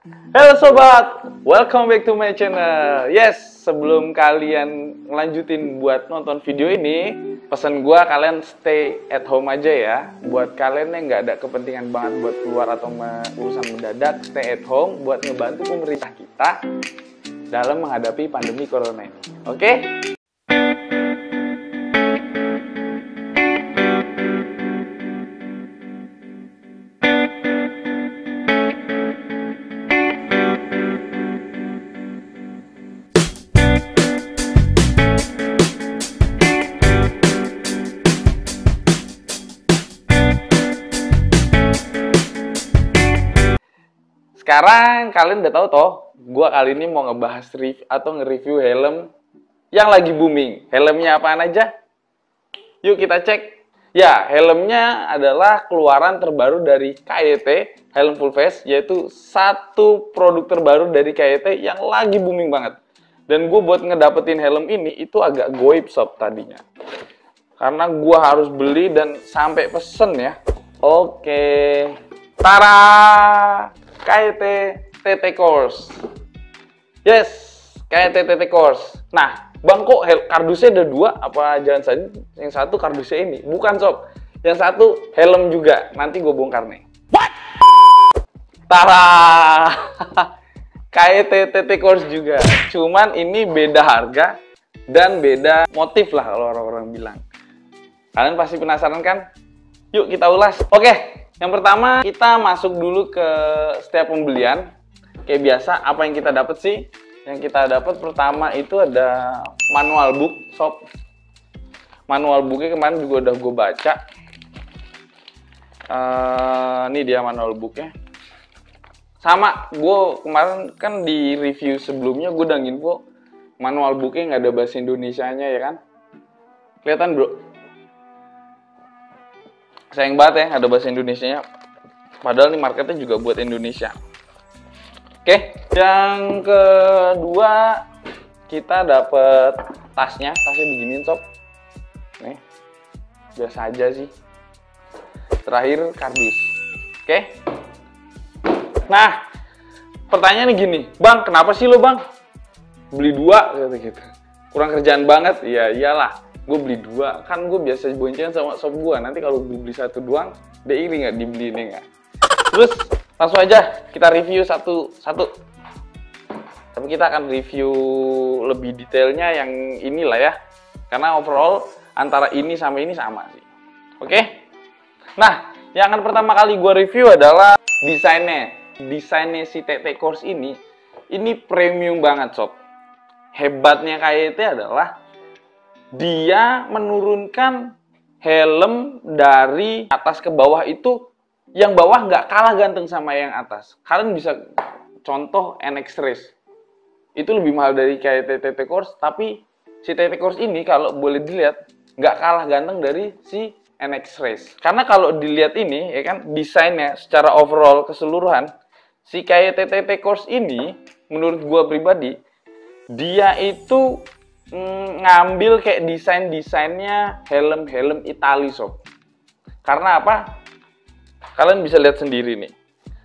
Halo sobat, welcome back to my channel. Yes, sebelum kalian ngelanjutin buat nonton video ini, pesan gua kalian stay at home aja ya. Buat kalian yang nggak ada kepentingan banget buat keluar atau urusan mendadak, stay at home buat ngebantu pemerintah kita dalam menghadapi pandemi corona ini. Oke? Sekarang kalian udah tahu toh, gua kali ini mau ngebahas review atau nge-review helm yang lagi booming. Helmnya apaan aja? Yuk kita cek. Ya, helmnya adalah keluaran terbaru dari KYT, helm full face, yaitu satu produk terbaru dari KYT yang lagi booming banget. Dan gue buat ngedapetin helm ini itu agak goib sob tadinya. Karena gua harus beli dan sampai pesen ya. Oke. Tara! KYT TT Course. Yes, KYT TT Course. Nah, bang kok kardusnya ada dua? Apa jangan saja yang satu kardusnya ini? Bukan sob, yang satu helm juga. Nanti gue bongkar nih. What? Tara! KYT TT Course juga. Cuman ini beda harga dan beda motif lah kalau orang-orang bilang. Kalian pasti penasaran kan? Yuk kita ulas. Oke. Yang pertama, kita masuk dulu ke setiap pembelian. Kayak biasa, apa yang kita dapat sih? Yang kita dapat pertama itu ada manual book, sob. Manual booknya kemarin juga udah gue baca. Ini dia manual booknya. Sama, gue kemarin kan di review sebelumnya gue udah nginfo manual booknya nggak ada bahasa Indonesianya ya kan? Kelihatan bro? Sayang banget ya ada bahasa Indonesianya. Padahal nih marketnya juga buat Indonesia. Oke, yang kedua kita dapet tasnya beginiin sob. Nih, biasa aja sih. Terakhir kardus. Oke. Nah, pertanyaannya gini, bang, kenapa sih lo bang beli dua gitu? Kurang kerjaan banget? Iya iyalah. Gue beli dua, kan gue biasa boncengan sama sob gue. Nanti kalau beli satu doang, dia iri nggak dibeli ini nggak? Terus langsung aja kita review satu-satu. Tapi kita akan review lebih detailnya yang inilah ya, karena overall antara ini sama ini sama sih. Oke? Nah, yang akan pertama kali gue review adalah desainnya. Desainnya si TT Course ini premium banget sob. Hebatnya KYT adalah dia menurunkan helm dari atas ke bawah itu, yang bawah nggak kalah ganteng sama yang atas. Kalian bisa contoh NX Race. Itu lebih mahal dari kayak TT Course, tapi si TT Course ini kalau boleh dilihat nggak kalah ganteng dari si NX Race. Karena kalau dilihat ini, ya kan, desainnya secara overall keseluruhan, si kayak TT Course ini, menurut gua pribadi, dia itu ngambil kayak desainnya helm Itali sob. Karena apa? Kalian bisa lihat sendiri nih.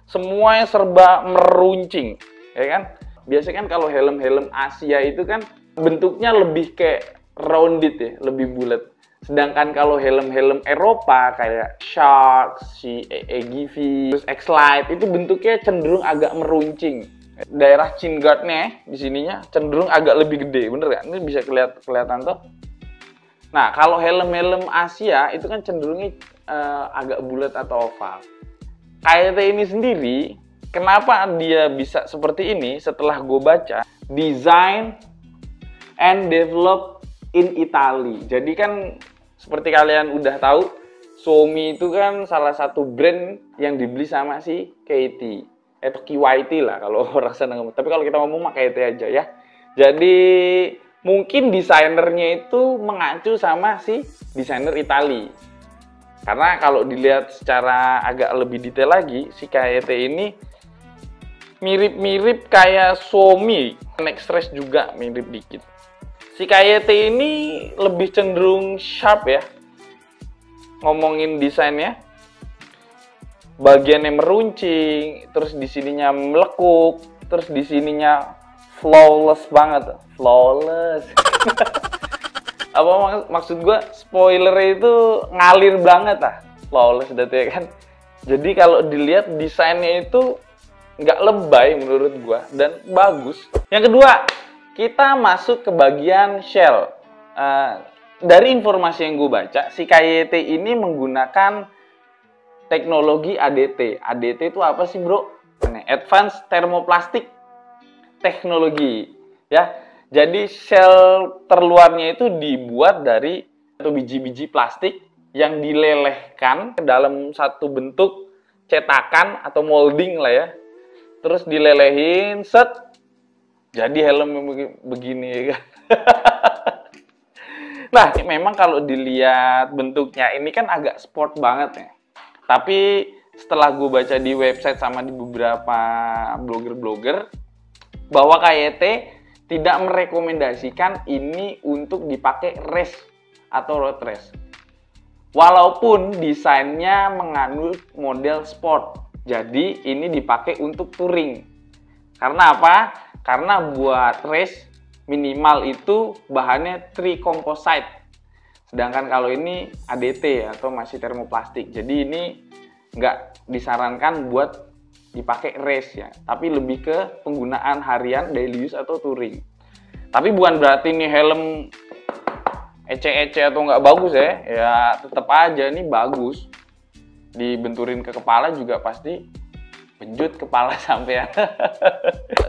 Semuanya serba meruncing, ya kan? Biasanya kan kalau helm Asia itu kan bentuknya lebih kayak rounded ya, lebih bulat. Sedangkan kalau helm Eropa kayak Shark, si EGV, terus X-Lite itu bentuknya cenderung agak meruncing. Daerah chin guard-nya di sininya cenderung agak lebih gede, bener kan? Ini bisa kelihatan tuh. Nah, kalau helm Asia itu kan cenderungnya agak bulat atau oval. KYT ini sendiri, kenapa dia bisa seperti ini? Setelah gue baca, design and develop in Italy. Jadi kan seperti kalian udah tahu, Xiaomi itu kan salah satu brand yang dibeli sama si KYT. Atau KYT lah kalau orang sana ngomong. Tapi kalau kita ngomong mah KYT aja ya. Jadi mungkin desainernya itu mengacu sama si desainer Itali. Karena kalau dilihat secara agak lebih detail lagi, si KYT ini mirip-mirip kayak Xiaomi. NX Race juga mirip dikit. Si KYT ini lebih cenderung sharp ya. Ngomongin desainnya. bagiannya meruncing, terus di sininya melekuk, terus di sininya flawless banget, flawless. Apa maksud gue, spoilernya itu ngalir banget lah, flawless berarti ya kan. Jadi kalau dilihat desainnya itu nggak lebay menurut gue dan bagus. Yang kedua, kita masuk ke bagian shell. Dari informasi yang gue baca, si KYT ini menggunakan teknologi ADT. ADT itu apa sih, bro? Advanced Thermoplastic Technology, ya. Jadi shell terluarnya itu dibuat dari satu biji-biji plastik yang dilelehkan ke dalam satu bentuk cetakan atau molding lah ya. Terus dilelehin, set, jadi helm begini ya kan. Nah, memang kalau dilihat bentuknya ini kan agak sport banget ya. Tapi setelah gue baca di website sama di beberapa blogger-blogger, bahwa KYT tidak merekomendasikan ini untuk dipakai race atau road race. Walaupun desainnya menganut model sport. Jadi ini dipakai untuk touring. Karena apa? Karena buat race minimal itu bahannya tri-composite. Sedangkan kalau ini ADT atau masih termoplastik. Jadi ini nggak disarankan buat dipakai race ya. Tapi lebih ke penggunaan harian, daily use atau touring. Tapi bukan berarti nih helm ece-ece atau nggak bagus ya. Ya tetap aja nih bagus. Dibenturin ke kepala juga pasti benjut kepala sampean.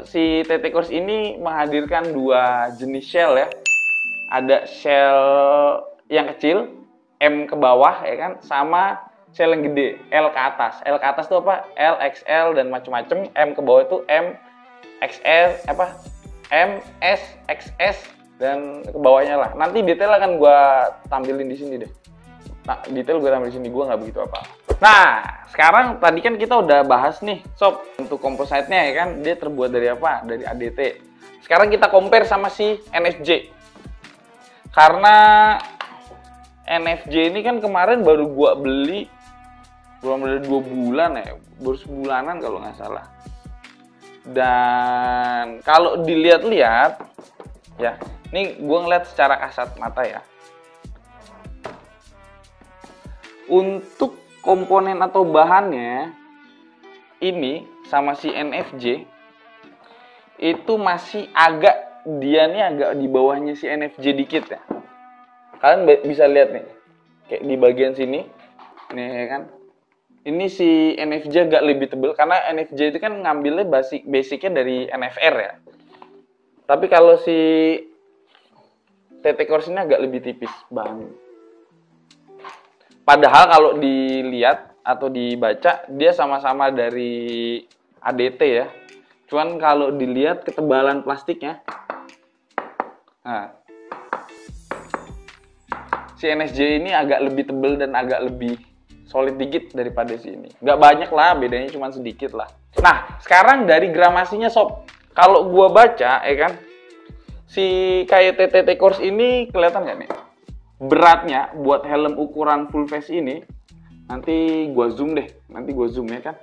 Si TT Kors ini menghadirkan dua jenis shell ya. Ada shell yang kecil, M ke bawah ya kan, sama shell yang gede, L ke atas. L ke atas itu apa? L, XL dan macam-macam. M ke bawah itu M, XL, M, S, XS dan ke bawahnya lah. Nanti detail akan gua tampilin di sini deh. Nah, detail gue tampilin di sini, gua nggak begitu apa. Nah, sekarang tadi kan kita udah bahas nih, sob, untuk kompositnya ya kan, dia terbuat dari apa? Dari ADT. Sekarang kita compare sama si NFJ. Karena NFJ ini kan kemarin baru gua beli, belum ada 2 bulan ya, baru sebulanan kalau nggak salah. Dan kalau dilihat-lihat, ya, ini gua ngeliat secara kasat mata ya. Untuk komponen atau bahannya ini sama si NFJ itu masih agak, dia nih agak di bawahnya si NFJ dikit ya. Kalian bisa lihat nih, kayak di bagian sini, nih ya kan. Ini si NFJ agak lebih tebal karena NFJ itu kan ngambilnya basicnya dari NFR ya. Tapi kalau si TT Kors ini agak lebih tipis bahannya. Padahal kalau dilihat atau dibaca dia sama-sama dari ADT ya. Cuman kalau dilihat ketebalan plastiknya, nah, si NSJ ini agak lebih tebal dan agak lebih solid dikit daripada si ini. Nggak banyak lah, bedanya cuma sedikit lah. Nah, sekarang dari gramasinya sob. Kalau gua baca, ya kan, si KYT TT Kors ini kelihatan nggak nih? Beratnya buat helm ukuran full face ini, nanti gua zoom deh, ya kan.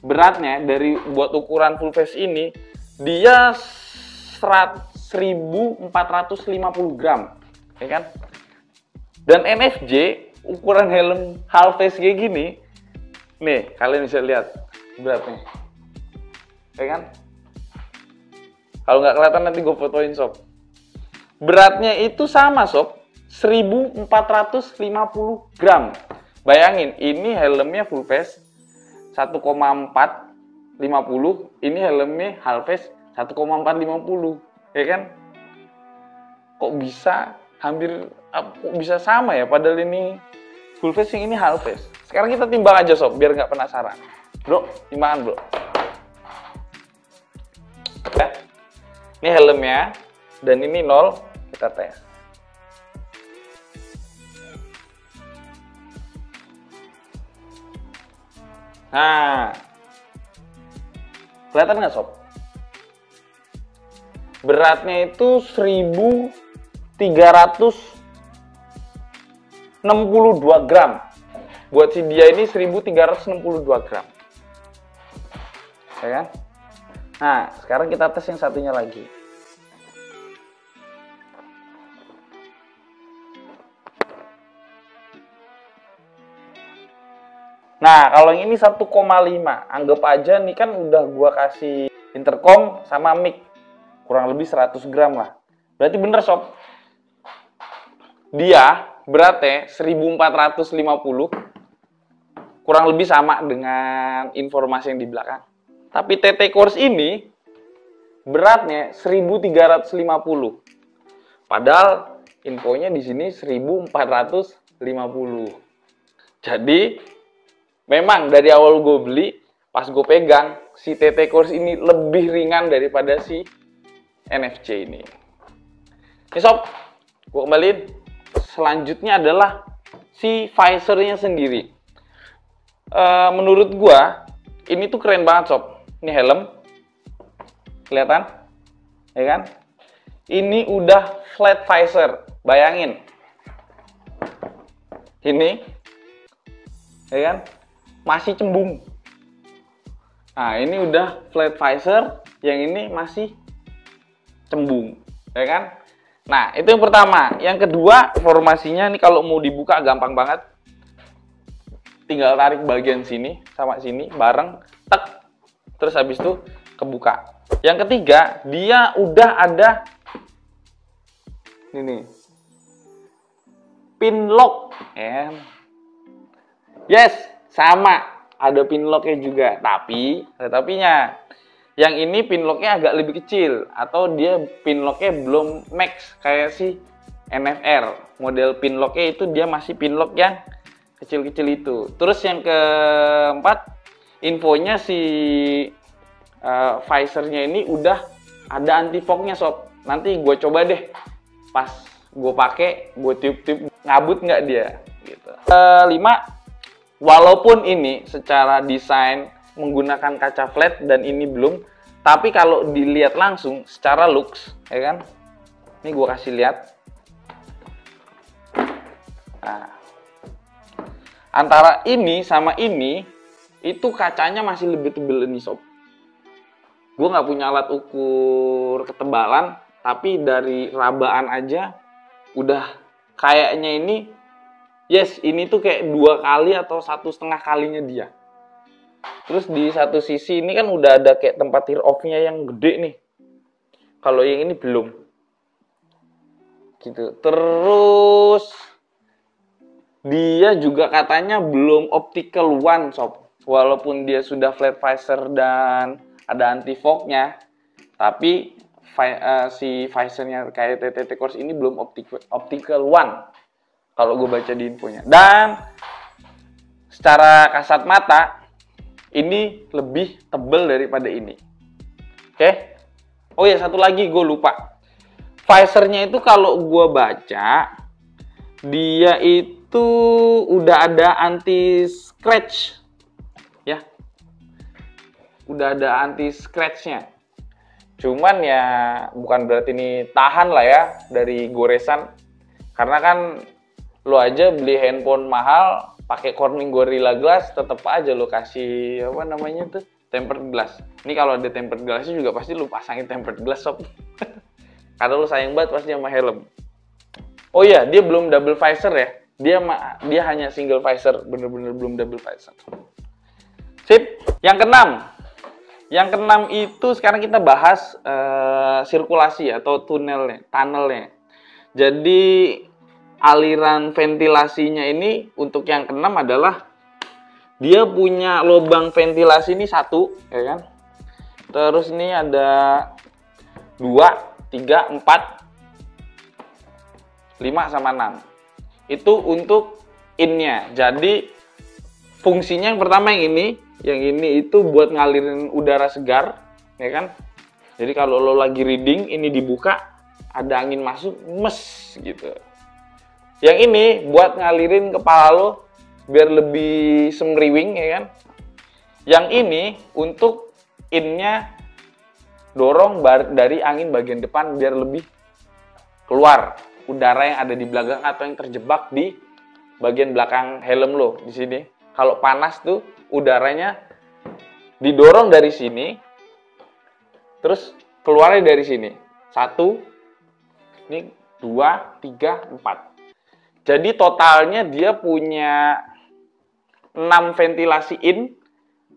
Beratnya dari buat ukuran full face ini, dia 1450 gram, ya kan. Dan NFJ ukuran helm half face kayak gini, nih kalian bisa lihat beratnya, ya kan. Kalau nggak kelihatan nanti gue fotoin sob. Beratnya itu sama sob, 1450 gram. Bayangin, ini helmnya full face 1,450, ini helmnya half face 1,450, ya kan? Kok bisa sama ya, padahal ini full face, yang ini half face. Sekarang kita timbang aja sob, biar nggak penasaran. Bro, timbangan bro. Ya. Ini helmnya, dan ini 0, kita tes. Nah, kelihatan nggak sob? Beratnya itu 1362 gram. buat si dia ini 1362 gram. Ya kan? Nah, sekarang kita tes yang satunya lagi. Nah, kalau yang ini 1,5, anggap aja nih kan udah gua kasih intercom sama mic. Kurang lebih 100 gram lah. Berarti bener sob. Dia beratnya 1450. Kurang lebih sama dengan informasi yang di belakang. Tapi TT Course ini beratnya 1350. Padahal infonya di sini 1450. Jadi memang dari awal gue beli, pas gue pegang, si TT Course ini lebih ringan daripada si NFC ini. Oke sob, gue kembaliin. Selanjutnya adalah si visornya sendiri. Menurut gue, ini tuh keren banget sob. Ini helm, kelihatan? Ya kan? Ini udah flat visor, bayangin. Ini, ya kan? Masih cembung. Nah, ini udah flat visor, yang ini masih cembung, ya kan? Nah, itu yang pertama. Yang kedua, formasinya nih kalau mau dibuka gampang banget. Tinggal tarik bagian sini sama sini bareng, tek. Terus habis itu kebuka. Yang ketiga, dia udah ada ini. Pin lock, ya. Yes, sama, ada pin locknya juga, tapi ada tapinya. Yang ini pin locknya agak lebih kecil, atau dia pin locknya belum max kayak si NFR. Model pin locknya itu dia masih pin lock yang kecil-kecil itu. Terus yang keempat, infonya si visornya ini udah ada anti fognya sob. Nanti gue coba deh, pas gue pakai, gue tiup-tiup ngabut nggak dia. Gitu. 5. Walaupun ini secara desain menggunakan kaca flat dan ini belum, tapi kalau dilihat langsung secara looks, ya kan? Ini gue kasih lihat. Nah, antara ini sama ini, itu kacanya masih lebih tebal ini sob. Gue nggak punya alat ukur ketebalan, tapi dari rabaan aja udah kayaknya ini. Yes, ini tuh kayak 2 kali atau 1,5 kalinya dia. Terus di satu sisi ini kan udah ada kayak tempat tear off-nya yang gede nih. Kalau yang ini belum. Gitu. Terus dia juga katanya belum optical one sob. Walaupun dia sudah flat visor dan ada anti fog-nya, tapi si visornya kayak TT Course ini belum optical one. Kalau gue baca di infonya. Dan secara kasat mata, ini lebih tebal daripada ini. Oke? Oh ya, satu lagi gue lupa. Visornya itu kalau gue baca, dia itu udah ada anti scratch. Ya. Udah ada anti scratch-nya. Cuman ya bukan berarti ini tahan lah ya dari goresan. Karena kan lo aja beli handphone mahal pakai Corning Gorilla Glass, tetap aja lo kasih apa namanya tuh tempered glass. Ini kalau ada tempered glassnya juga pasti lo pasangin tempered glass sob. Karena lo sayang banget pasti sama helm. Oh iya, dia belum double visor ya. Dia hanya single visor, bener-bener belum double visor. Sip. Yang keenam. Yang keenam itu sekarang kita bahas sirkulasi atau tunnelnya. Jadi aliran ventilasinya ini untuk yang keenam adalah dia punya lubang ventilasi ini 1, ya kan? Terus ini ada 2, 3, 4, 5 sama 6. Itu untuk in-nya. Jadi fungsinya yang pertama yang ini itu buat ngalirin udara segar, ya kan? Jadi kalau lo lagi reading ini dibuka, ada angin masuk, mes gitu. Yang ini buat ngalirin kepala lo biar lebih semriwing, ya kan? Yang ini untuk in-nya dorong dari angin bagian depan biar lebih keluar udara yang ada di belakang atau yang terjebak di bagian belakang helm lo di sini. Kalau panas tuh udaranya didorong dari sini, terus keluarnya dari sini. 1, ini 2, 3, 4. Jadi totalnya dia punya 6 ventilasi in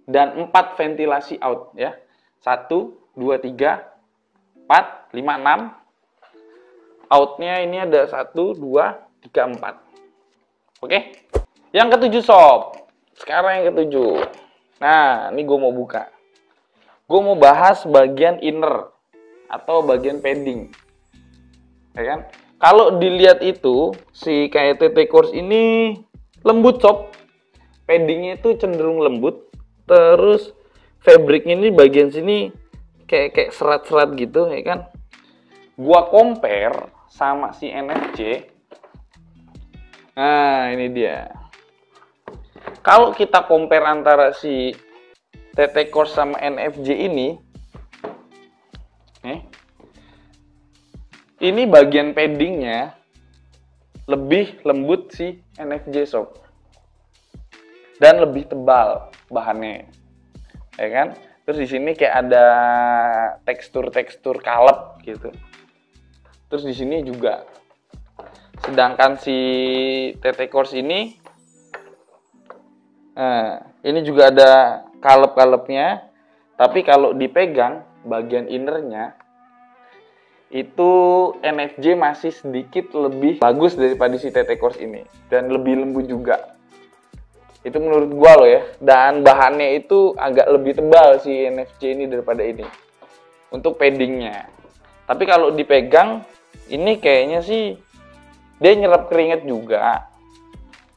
dan 4 ventilasi out ya. 1, 2, 3, 4, 5, 6. Outnya ini ada 1, 2, 3, 4. Oke. Yang ketujuh sob. Sekarang yang ketujuh. Nah, ini gue mau buka. Gue mau bahas bagian inner atau bagian padding. Ya kan? Kalau dilihat itu, si KTT Course ini lembut sob. Paddingnya itu cenderung lembut. Terus fabriknya ini bagian sini kayak serat-serat gitu, ya kan? Gua compare sama si NFJ. Nah, ini dia. Kalau kita compare antara si TT Course sama NFJ ini bagian paddingnya lebih lembut si NFJ sob, dan lebih tebal bahannya, ya kan? Terus di sini kayak ada tekstur kalep gitu. Terus di sini juga. Sedangkan si TT Course ini, ini juga ada kalep-kalepnya. Tapi kalau dipegang bagian innernya itu NFJ masih sedikit lebih bagus daripada si TT Course ini, dan lebih lembut juga. Itu menurut gua loh ya. Dan bahannya itu agak lebih tebal si NFJ ini daripada ini untuk paddingnya. Tapi kalau dipegang ini kayaknya sih dia nyerap keringat juga,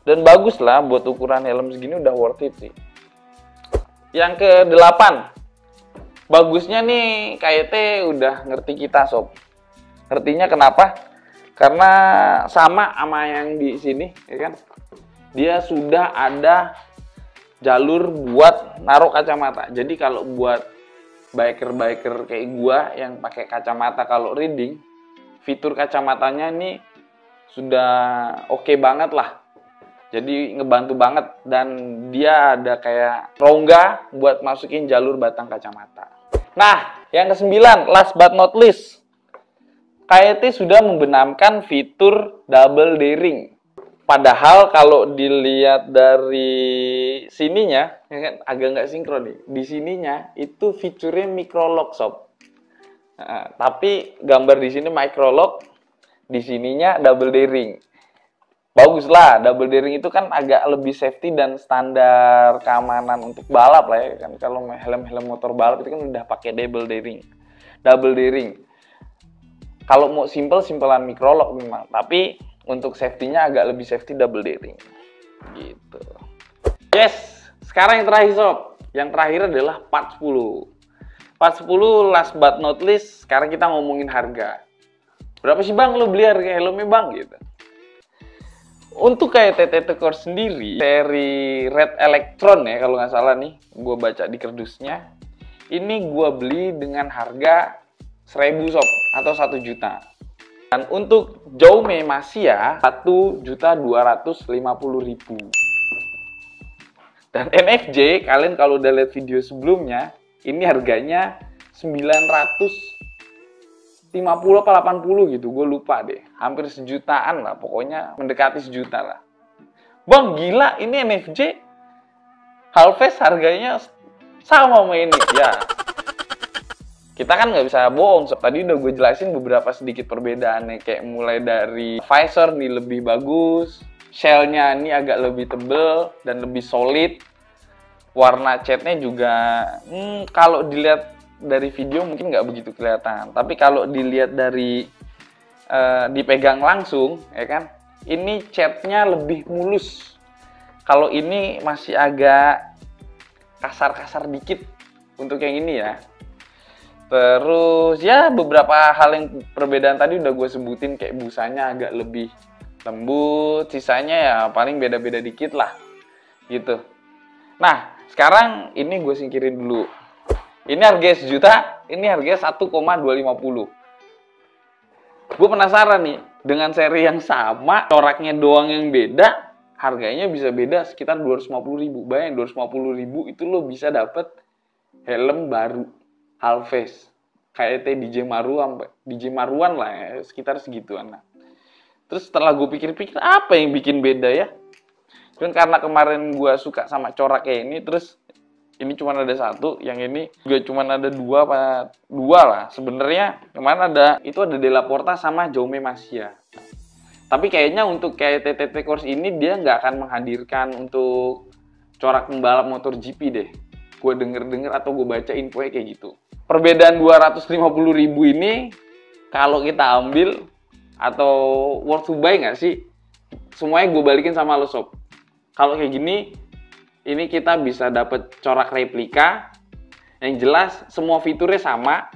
dan bagus lah buat ukuran helm segini, udah worth it sih. Yang ke-8, bagusnya nih KT udah ngerti kita sob. Ngertinya kenapa? Karena sama yang di sini, ya kan? Dia sudah ada jalur buat naruh kacamata. Jadi kalau buat biker kayak gua yang pakai kacamata kalau reading, fitur kacamatanya nih sudah oke banget lah. Jadi ngebantu banget, dan dia ada kayak rongga buat masukin jalur batang kacamata. Nah, yang ke-9, last but not least, KT sudah membenamkan fitur double daring. Padahal kalau dilihat dari sininya, ya kan, agak nggak sinkron nih. Di sininya itu fiturnya micro lock sob. Nah, tapi gambar di sini micro lock, di sininya double daring. Bagus lah, double daring itu kan agak lebih safety dan standar keamanan untuk balap lah ya kan. Kalau helm-helm motor balap itu kan udah pakai double daring. Double daring. Kalau mau simpelan micro lock memang, tapi untuk safety-nya agak lebih safety double daring. Gitu. Yes, sekarang yang terakhir sob. Yang terakhir adalah part 10. Part 10 last but not least, sekarang kita ngomongin harga. Berapa sih bang lo beli harga helmnya bang gitu. Untuk kayak TT Course sendiri, seri Red Electron ya kalau nggak salah nih, gue baca di kerdusnya. Ini gue beli dengan harga 1000 sob, atau 1 juta. Dan untuk Jaume Masia 1.250.000. Dan NFJ, kalian kalau udah lihat video sebelumnya, ini harganya 950 apa 80 gitu, gue lupa deh. Hampir sejutaan lah, pokoknya mendekati sejuta lah. Bang, gila, ini NFJ Halves harganya sama ini. Ya, kita kan nggak bisa bohong. Tadi udah gue jelasin beberapa sedikit perbedaannya. Kayak mulai dari visor nih lebih bagus, shell-nya ini agak lebih tebel dan lebih solid. Warna catnya juga, kalau dilihat dari video mungkin nggak begitu kelihatan, tapi kalau dilihat dari dipegang langsung, ya kan, ini catnya lebih mulus. Kalau ini masih agak kasar-kasar dikit untuk yang ini ya. Terus ya beberapa hal yang perbedaan tadi udah gue sebutin, kayak busanya agak lebih lembut, sisanya ya paling beda-beda dikit lah gitu. Nah, sekarang ini gue singkirin dulu. Ini harga sejuta, ini harga 1,250. Gue penasaran nih, dengan seri yang sama, coraknya doang yang beda, harganya bisa beda sekitar 250.000. Bayang 250.000 itu lo bisa dapet helm baru half-face kayak DJ Maruan lah ya, sekitar segituan. Nah, terus setelah gue pikir-pikir apa yang bikin beda ya? Kan karena kemarin gue suka sama corak kayak ini, terus ini cuma ada satu, yang ini juga cuma ada dua lah. Sebenarnya kemarin ada Della Porta sama Jaume Masia. Tapi kayaknya untuk kayak TTT Course ini dia nggak akan menghadirkan untuk corak pembalap MotoGP deh. Gue denger atau gue baca infonya kayak gitu. Perbedaan 250.000 ini kalau kita ambil atau worth to buy nggak sih? Semuanya gue balikin sama lo sob. Kalau kayak gini, ini kita bisa dapat corak replika. Yang jelas semua fiturnya sama,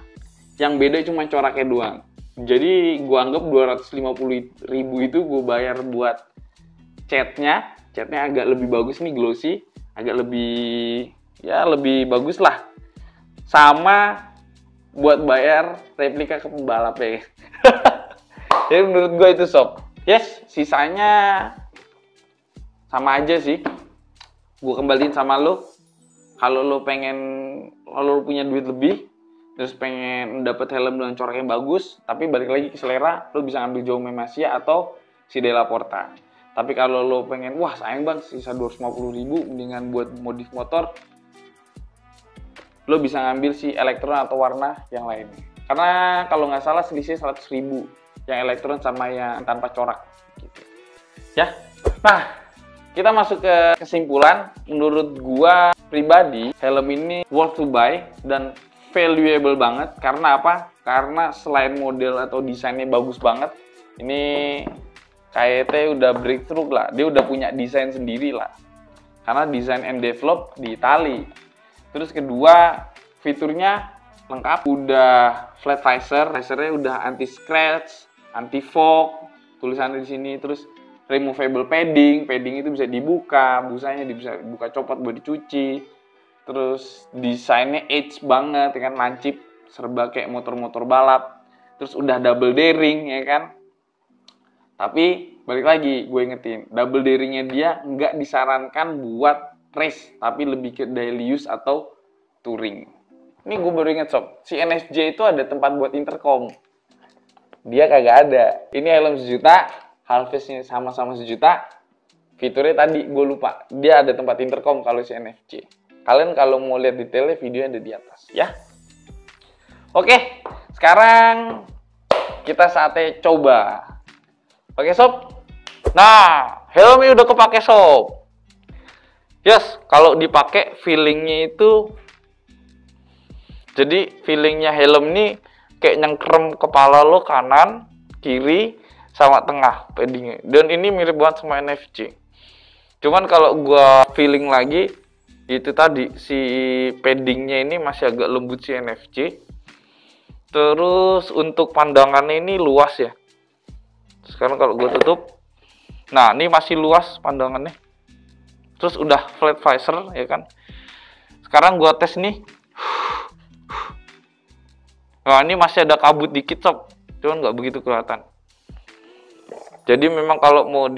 yang beda cuma coraknya doang. Jadi gue anggap 250.000 itu gue bayar buat catnya agak lebih bagus nih, glossy, agak lebih bagus lah. Sama buat bayar replika ke pembalap ya. Jadi menurut gue itu sob. Yes, sisanya sama aja sih. Gue kembaliin sama lo. Kalau lo punya duit lebih, terus pengen dapat helm dengan corak yang bagus, tapi balik lagi ke selera, lo bisa ambil Jaume Masia atau si Della Porta. Tapi kalau lo pengen, wah sayang bang, sisa 250.000, mendingan buat modif motor, lo bisa ngambil si elektron atau warna yang lainnya. Karena kalau nggak salah selisih 100.000 yang elektron sama yang tanpa corak gitu. Ya. Nah, kita masuk ke kesimpulan. Menurut gua pribadi, helm ini worth to buy dan valuable banget. Karena apa? Karena selain model atau desainnya bagus banget, ini KYT udah breakthrough lah. Dia udah punya desain sendiri lah. Karena desain and develop di Itali. Terus kedua, fiturnya lengkap, udah flat visor, visornya udah anti scratch, anti fog, tulisannya di sini, terus removable padding itu bisa dibuka, busanya bisa dibuka copot buat dicuci, terus desainnya edge banget, ya kan, lancip, serba kayak motor-motor balap, terus udah double daring, ya kan. Tapi balik lagi, gue ingetin, double daringnya dia nggak disarankan buat race, tapi lebih ke daily use atau touring. Ini gue baru inget sob, si NSJ itu ada tempat buat intercom. Dia kagak ada. Ini helm 1 juta, half-face-nya sama-sama 1 juta. Fiturnya tadi gue lupa, dia ada tempat intercom kalau si NFJ. Kalian kalau mau lihat detailnya, videonya ada di atas ya. Oke, sekarang kita saatnya coba. Oke sob. Nah, helmnya udah kepake sob. Yes, kalau dipakai feelingnya itu, jadi feelingnya helm ini kayak nyengkrem kepala lo kanan, kiri, sama tengah paddingnya. Dan ini mirip banget sama NFC. Cuman kalau gua feeling lagi, itu tadi si paddingnya ini masih agak lembut si NFC. Terus untuk pandangannya ini luas ya. Sekarang kalau gua tutup, nah ini masih luas pandangannya. Terus udah flat visor ya kan. Sekarang gua tes nih. Nah ini masih ada kabut dikit sob, cuman nggak begitu kelihatan. Jadi memang kalau mau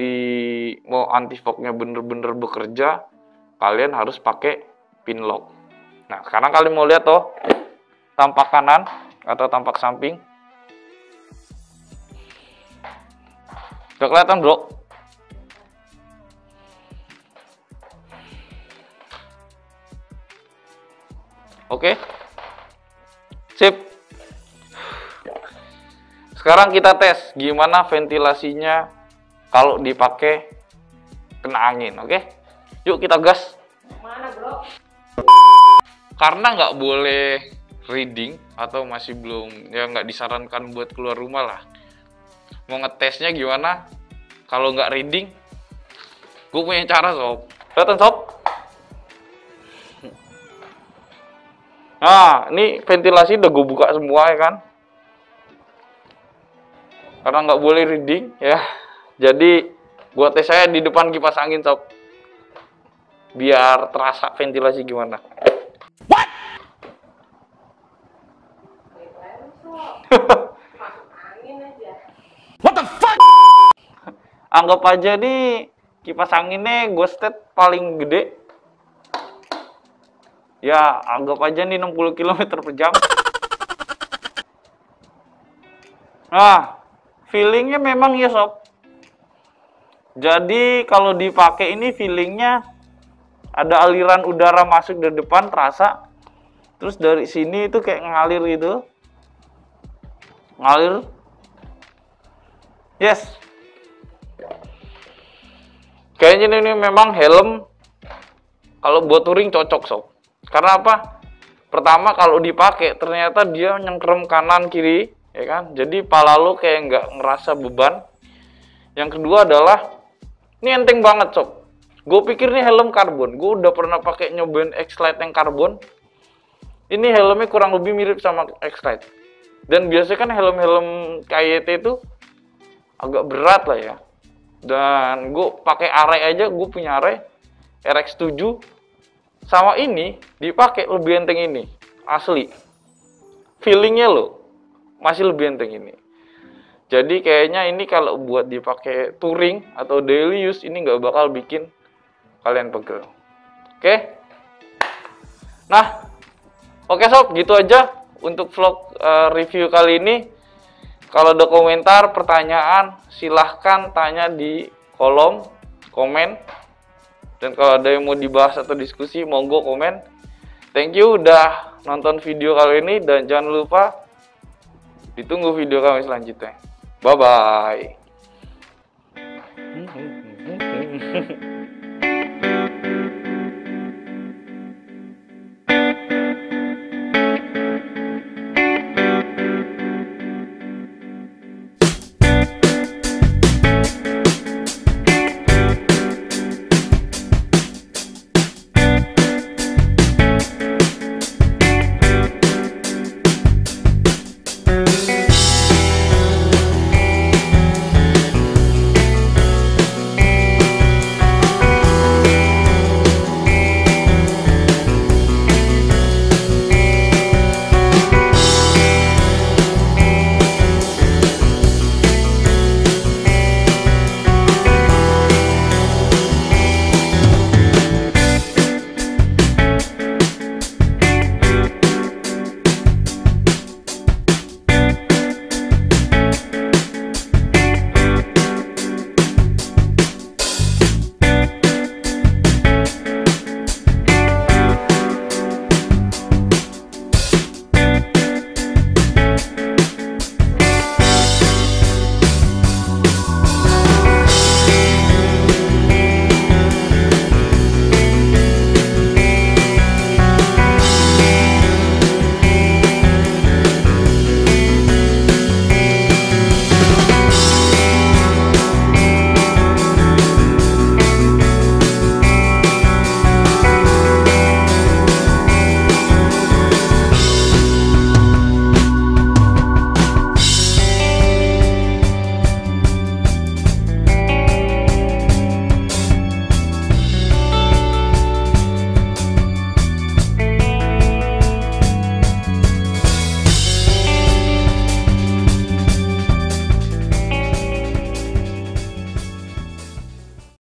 anti fognya bener-bener bekerja, kalian harus pakai pin lock. Nah sekarang kalian mau lihat toh tampak kanan atau tampak samping. Udah kelihatan bro? Oke, sip. Sekarang kita tes gimana ventilasinya kalau dipakai kena angin, oke? Yuk kita gas. Mana bro? Karena nggak boleh reading atau masih belum, ya nggak disarankan buat keluar rumah lah. Mau ngetesnya gimana? Kalau nggak reading, gue punya cara sob. Kelihatan sob? Nah, ini ventilasi udah gue buka semua ya kan. Karena nggak boleh reading ya. Jadi gue tes saya di depan kipas angin sob. Biar terasa ventilasi gimana. What? Masuk angin aja. What the fuck? Anggap aja nih kipas anginnya gue set paling gede. Ya, anggap aja nih 60 km per jam. Nah, feelingnya memang ya sob. Jadi kalau dipakai ini feelingnya ada aliran udara masuk dari depan terasa. Terus dari sini itu kayak ngalir gitu. Ngalir. Yes. Kayaknya ini memang helm kalau buat touring cocok sob. Karena apa? Pertama kalau dipakai ternyata dia nyengkrem kanan kiri, ya kan? Jadi pala lo kayak nggak ngerasa beban. Yang kedua adalah ini enteng banget sob. Gue pikir ini helm karbon. Gue udah pernah pakai nyobain X-Lite yang karbon. Ini helmnya kurang lebih mirip sama X-Lite. Dan biasanya kan helm-helm KYT itu agak berat lah ya. Dan gue pakai array aja, gue punya array RX7. Sama ini dipakai lebih enteng ini, asli. Feelingnya loh masih lebih enteng ini. Jadi kayaknya ini kalau buat dipakai touring atau daily use ini nggak bakal bikin kalian pegel. Oke? Nah, oke sob, gitu aja untuk vlog review kali ini. Kalau ada komentar, pertanyaan, silahkan tanya di kolom komen. Dan kalau ada yang mau dibahas atau diskusi, monggo komen. Thank you udah nonton video kali ini. Dan jangan lupa ditunggu video kami selanjutnya. Bye-bye.